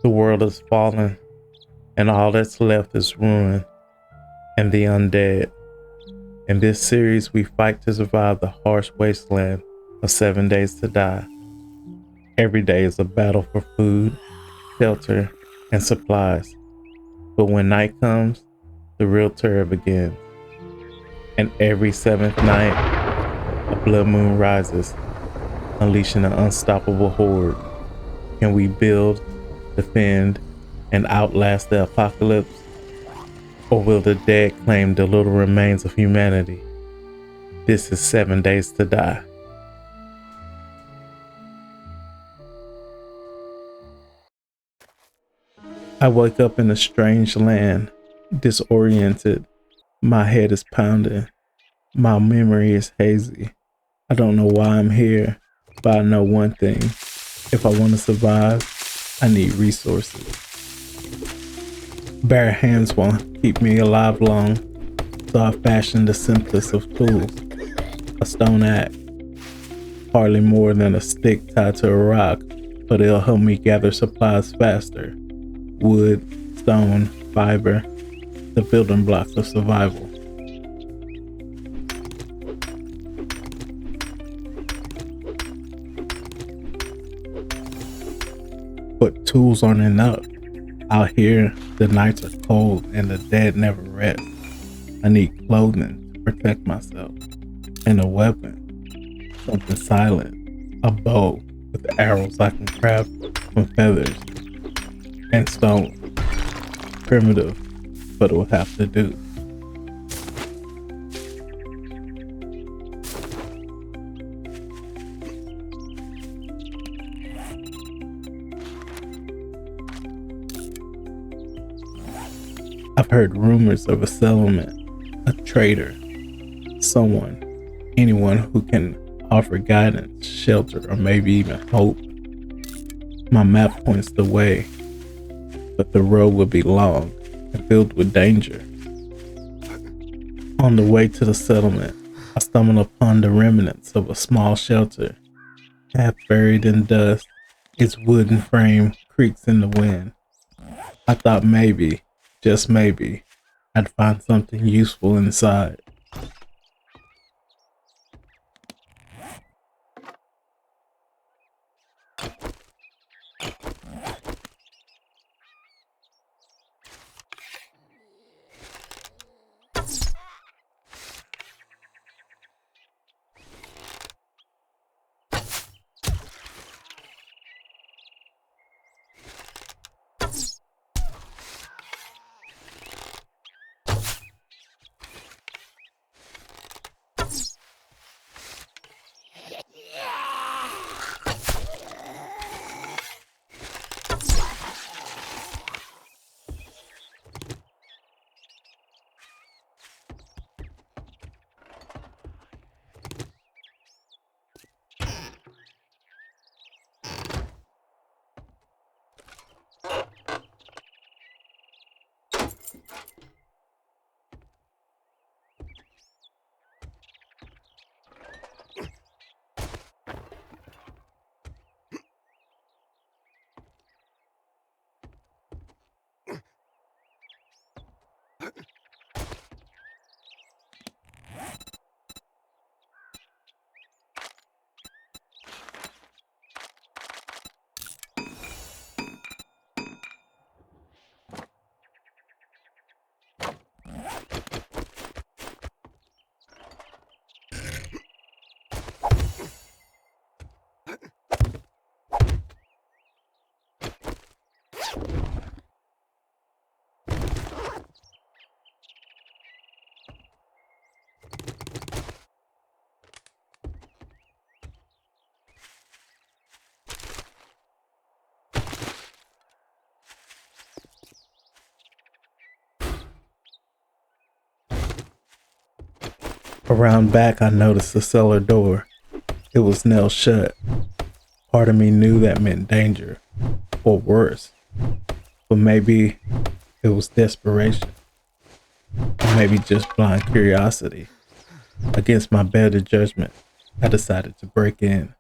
The world is fallen, and all that's left is ruin and the undead. In this series, we fight to survive the harsh wasteland of 7 days to die. Every day is a battle for food, shelter, and supplies. But when night comes, the real terror begins. And every seventh night, a blood moon rises, unleashing an unstoppable horde. Can we build, defend, and outlast the apocalypse? Or will the dead claim the little remains of humanity? This is 7 Days to Die. I wake up in a strange land, disoriented. My head is pounding. My memory is hazy. I don't know why I'm here, but I know one thing. If I want to survive, I need resources. Bare hands won't keep me alive long, so I fashioned the simplest of tools, a stone axe. Hardly more than a stick tied to a rock, but it'll help me gather supplies faster. Wood, stone, fiber, the building blocks of survival. But tools aren't enough. Out here, the nights are cold and the dead never rest. I need clothing to protect myself, and a weapon, something silent, a bow with arrows I can craft from feathers and stone. Primitive, but it will have to do. I've heard rumors of a settlement, a trader, anyone who can offer guidance, shelter, or maybe even hope. My map points the way, but the road will be long and filled with danger. On the way to the settlement, I stumble upon the remnants of a small shelter, half buried in dust. Its wooden frame creaks in the wind. I thought maybe, just maybe, I'd find something useful inside. Around back, I noticed the cellar door. It was nailed shut. Part of me knew that meant danger, or worse. But maybe it was desperation, or maybe just blind curiosity. Against my better judgment, I decided to break in.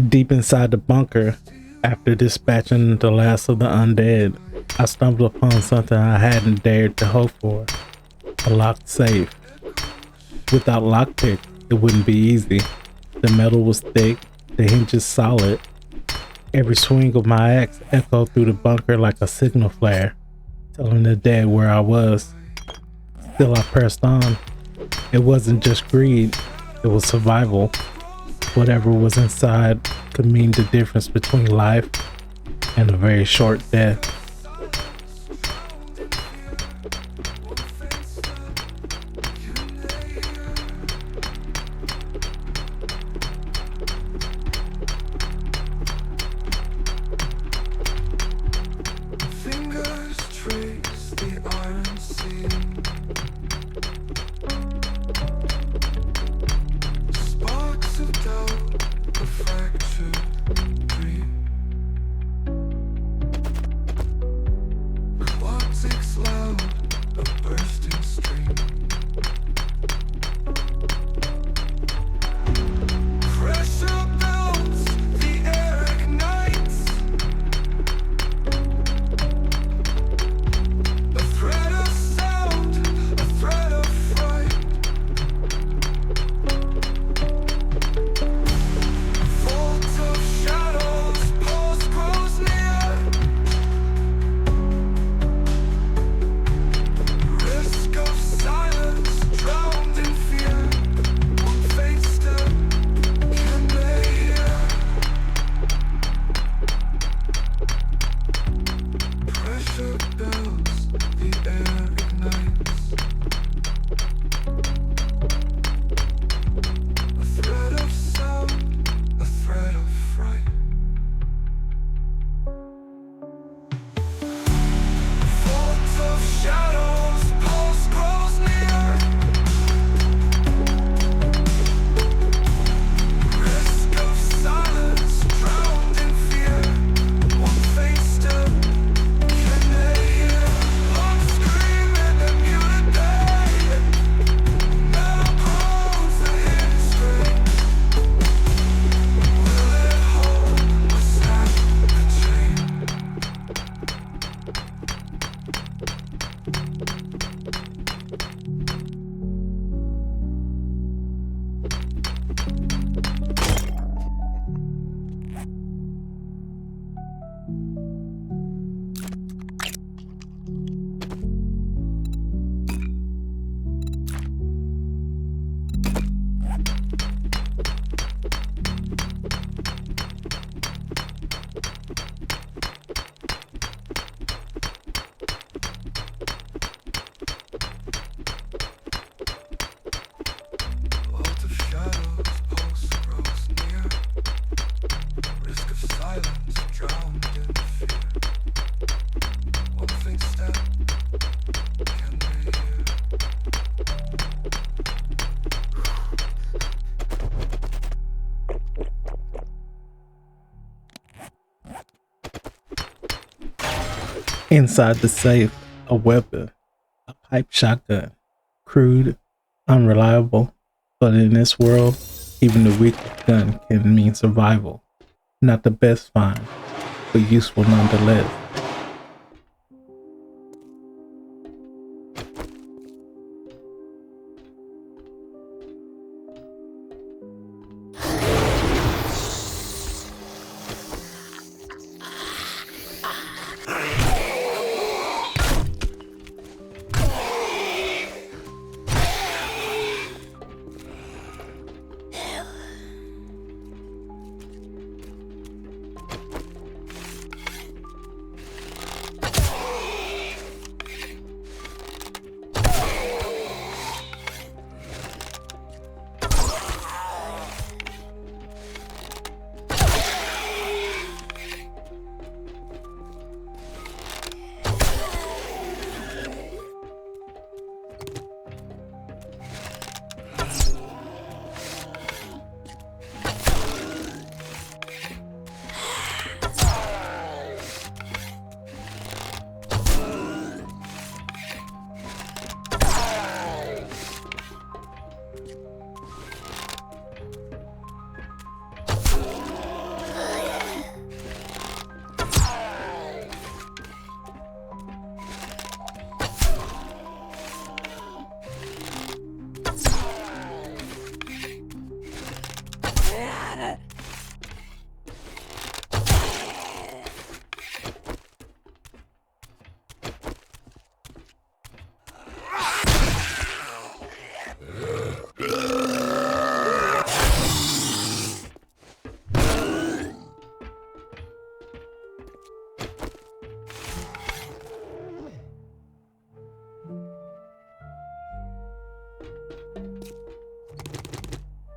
Deep inside the bunker, after dispatching the last of the undead, I stumbled upon something I hadn't dared to hope for. A locked safe. Without lockpick, it wouldn't be easy. The metal was thick, the hinges solid. Every swing of my axe echoed through the bunker like a signal flare, telling the dead where I was. Still, I pressed on. It wasn't just greed, it was survival. Whatever was inside could mean the difference between life and a very short death. Inside the safe, a weapon, a pipe shotgun. Crude, unreliable, but in this world, even the weakest gun can mean survival. Not the best find, but useful nonetheless.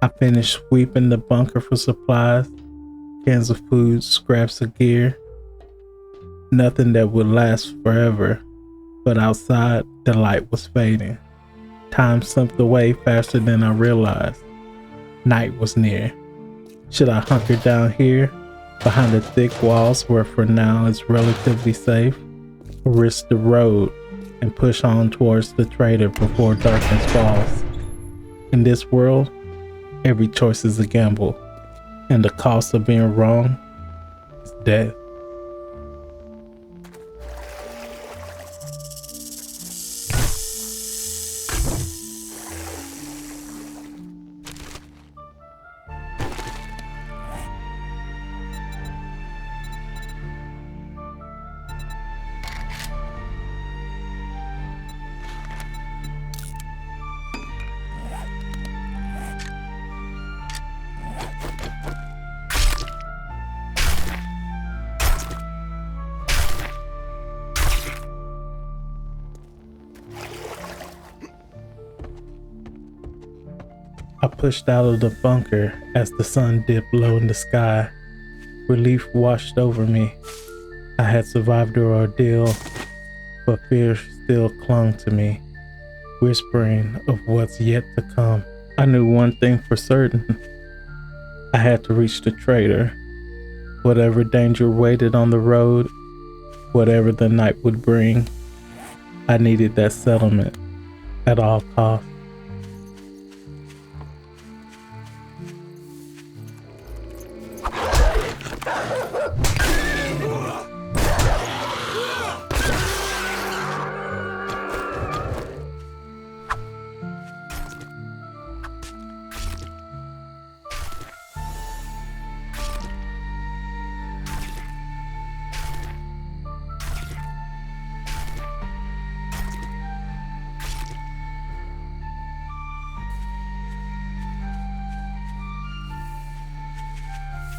I finished sweeping the bunker for supplies, cans of food, scraps of gear, nothing that would last forever. But outside, the light was fading. Time slipped away faster than I realized. Night was near. Should I hunker down here, behind the thick walls where for now it's relatively safe, or risk the road and push on towards the trader before darkness falls? In this world, every choice is a gamble, and the cost of being wrong is death. I pushed out of the bunker as the sun dipped low in the sky. Relief washed over me. I had survived the ordeal, but fear still clung to me, whispering of what's yet to come. I knew one thing for certain. I had to reach the trader. Whatever danger waited on the road, whatever the night would bring, I needed that settlement at all costs.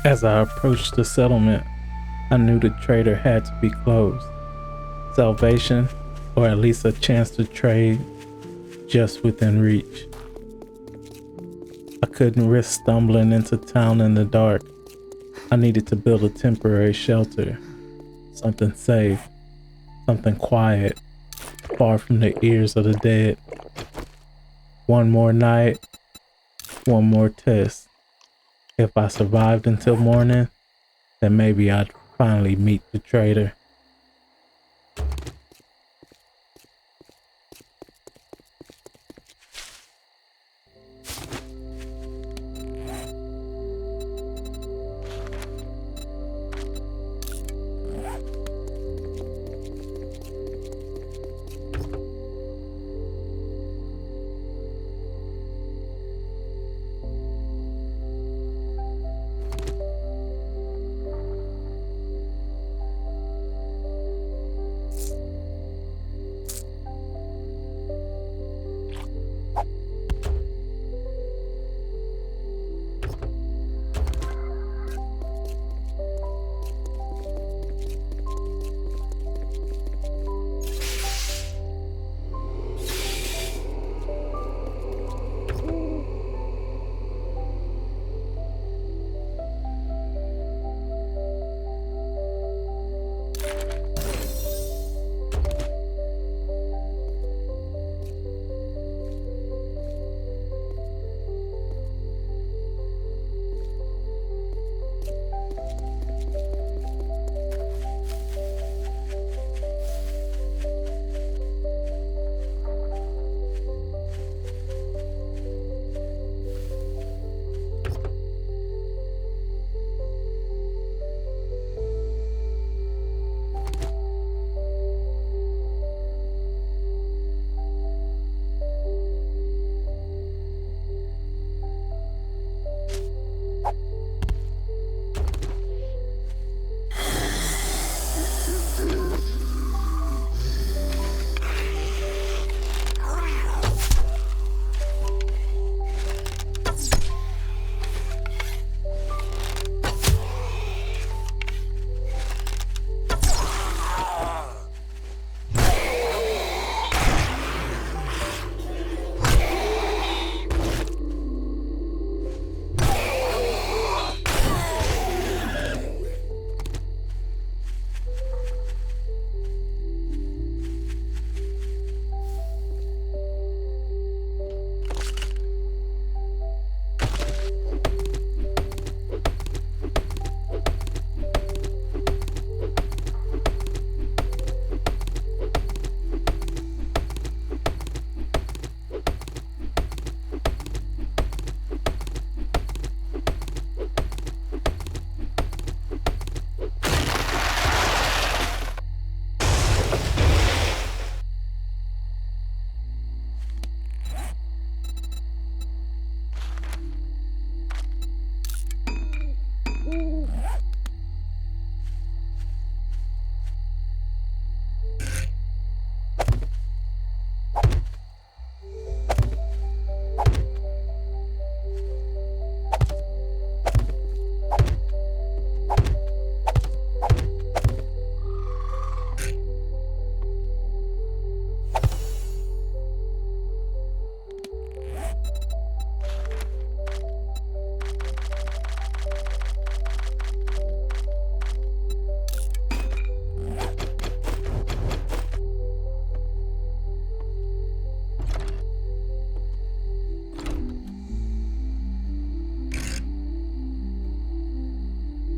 As I approached the settlement, I knew the trader had to be closed. Salvation, or at least a chance to trade, just within reach. I couldn't risk stumbling into town in the dark. I needed to build a temporary shelter, something safe, something quiet, far from the ears of the dead. One more night, one more test. If I survived until morning, then maybe I'd finally meet the trader.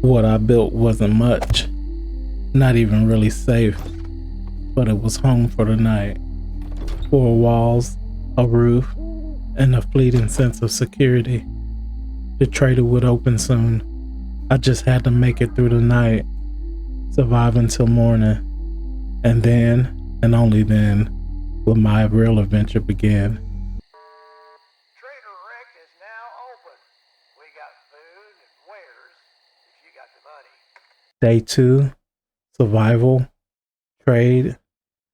What I built wasn't much, not even really safe, but it was home for the night. 4 walls, a roof, and a fleeting sense of security. The trader would open soon. I just had to make it through the night, survive until morning, and then, and only then, will my real adventure begin. Trader Rick is now open. We got food and wares if you got the money. Day 2, survival, trade,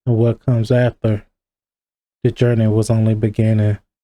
and what comes after. The journey was only beginning.